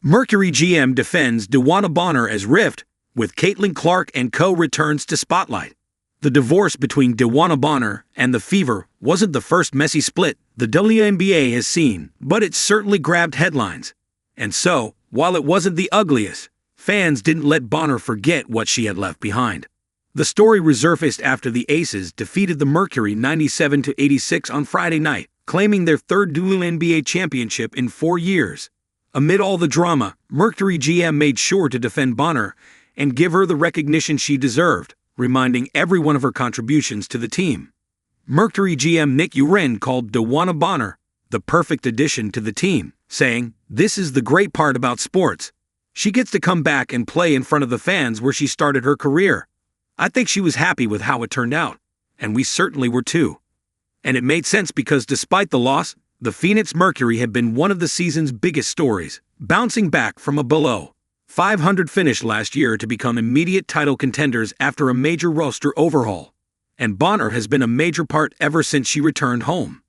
Mercury GM defends DeWanna Bonner as rift, with Caitlin Clark and co. returns to spotlight. The divorce between DeWanna Bonner and the Fever wasn't the first messy split the WNBA has seen, but it certainly grabbed headlines. And so, while it wasn't the ugliest, fans didn't let Bonner forget what she had left behind. The story resurfaced after the Aces defeated the Mercury 97-86 on Friday night, claiming their third WNBA championship in 4 years. Amid all the drama, Mercury GM made sure to defend Bonner and give her the recognition she deserved, reminding everyone of her contributions to the team. Mercury GM Nick Uren called DeWanna Bonner the perfect addition to the team, saying, "This is the great part about sports. She gets to come back and play in front of the fans where she started her career. I think she was happy with how it turned out, and we certainly were too." And it made sense because despite the loss, the Phoenix Mercury had been one of the season's biggest stories, bouncing back from a below .500 finish last year to become immediate title contenders after a major roster overhaul. And Bonner has been a major part ever since she returned home.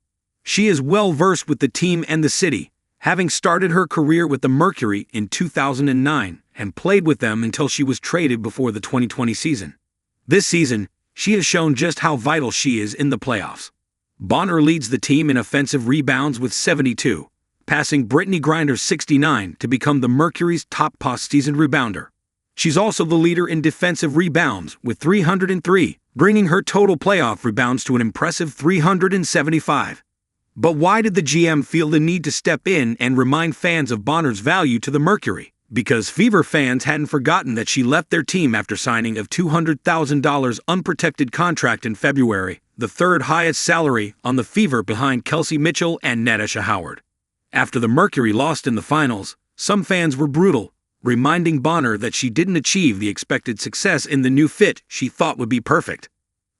She is well versed with the team and the city, having started her career with the Mercury in 2009 and played with them until she was traded before the 2020 season. This season, she has shown just how vital she is in the playoffs. Bonner leads the team in offensive rebounds with 72, passing Brittany Grinder's 69 to become the Mercury's top postseason rebounder. She's also the leader in defensive rebounds with 303, bringing her total playoff rebounds to an impressive 375. But why did the GM feel the need to step in and remind fans of Bonner's value to the Mercury? Because Fever fans hadn't forgotten that she left their team after signing a $200,000 unprotected contract in February, the third highest salary on the Fever behind Kelsey Mitchell and Natasha Howard. After the Mercury lost in the finals, some fans were brutal, reminding Bonner that she didn't achieve the expected success in the new fit she thought would be perfect.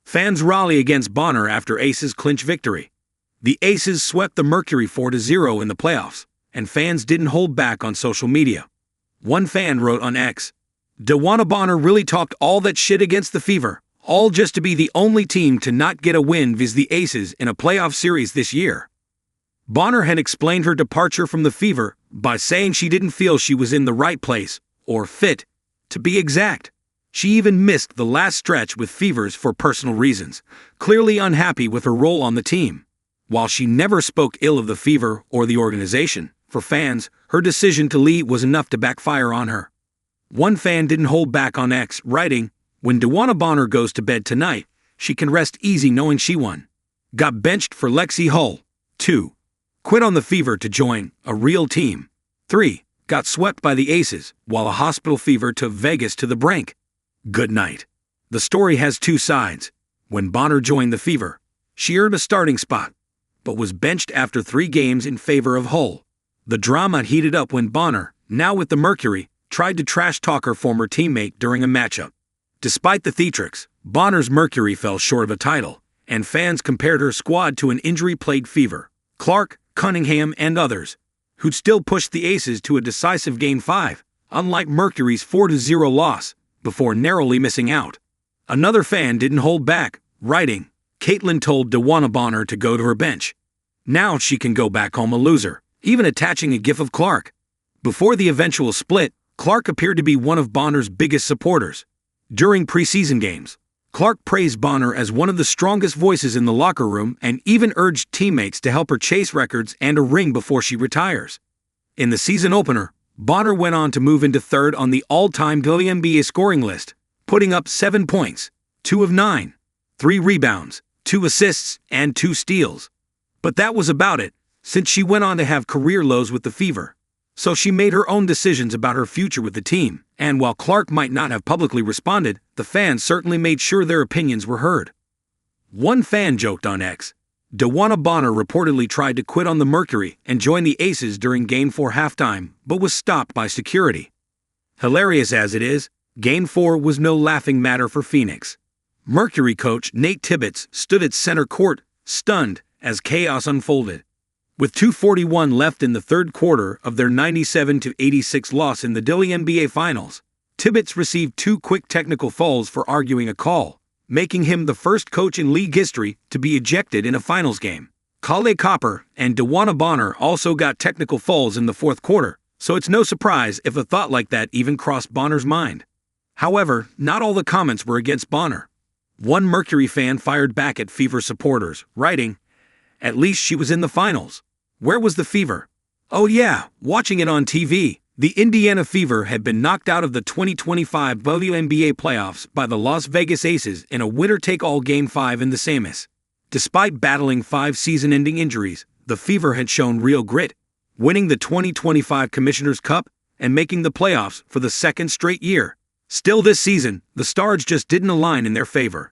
Fans rally against Bonner after Aces clinch victory. The Aces swept the Mercury 4-0 in the playoffs, and fans didn't hold back on social media. One fan wrote on X, "DeWanna Bonner really talked all that shit against the Fever, all just to be the only team to not get a win vis the Aces in a playoff series this year." Bonner had explained her departure from the Fever by saying she didn't feel she was in the right place, or fit, to be exact. She even missed the last stretch with Fevers for personal reasons, clearly unhappy with her role on the team. While she never spoke ill of the Fever or the organization, for fans, her decision to leave was enough to backfire on her. One fan didn't hold back on X, writing, "When DeWanna Bonner goes to bed tonight, she can rest easy knowing she won. Got benched for Lexi Hull. 2. Quit on the Fever to join a real team. 3. Got swept by the Aces, while a hospital Fever took Vegas to the brink. Good night." The story has two sides. When Bonner joined the Fever, she earned a starting spot, but was benched after 3 games in favor of Hull. The drama heated up when Bonner, now with the Mercury, tried to trash-talk her former teammate during a matchup. Despite the theatrics, Bonner's Mercury fell short of a title, and fans compared her squad to an injury-plagued Fever. Clark, Cunningham, and others, who'd still pushed the Aces to a decisive Game 5, unlike Mercury's 4-0 loss, before narrowly missing out. Another fan didn't hold back, writing, "Caitlin told DeWanna Bonner to go to her bench. Now she can go back home a loser," even attaching a gif of Clark. Before the eventual split, Clark appeared to be one of Bonner's biggest supporters. During preseason games, Clark praised Bonner as one of the strongest voices in the locker room and even urged teammates to help her chase records and a ring before she retires. In the season opener, Bonner went on to move into third on the all-time WNBA scoring list, putting up 7 points, 2 of 9, 3 rebounds, 2 assists, and 2 steals. But that was about it, since she went on to have career lows with the Fever. So she made her own decisions about her future with the team, and while Clark might not have publicly responded, the fans certainly made sure their opinions were heard. One fan joked on X, "DeWanna Bonner reportedly tried to quit on the Mercury and join the Aces during Game 4 halftime, but was stopped by security." Hilarious as it is, Game 4 was no laughing matter for Phoenix. Mercury coach Nate Tibbetts stood at center court, stunned, as chaos unfolded. With 2:41 left in the third quarter of their 97-86 loss in the WNBA Finals, Tibbetts received 2 quick technical fouls for arguing a call, making him the first coach in league history to be ejected in a finals game. Kale Copper and DeWanna Bonner also got technical fouls in the fourth quarter, So it's no surprise if a thought like that even crossed Bonner's mind. However, not all the comments were against Bonner. One Mercury fan fired back at Fever supporters, writing, "At least she was in the finals. Where was the Fever? Oh yeah, watching it on TV." The Indiana Fever had been knocked out of the 2025 WNBA playoffs by the Las Vegas Aces in a winner-take-all Game 5 in the Samus. Despite battling 5 season-ending injuries, the Fever had shown real grit, winning the 2025 Commissioner's Cup and making the playoffs for the second straight year. Still this season, the stars just didn't align in their favor.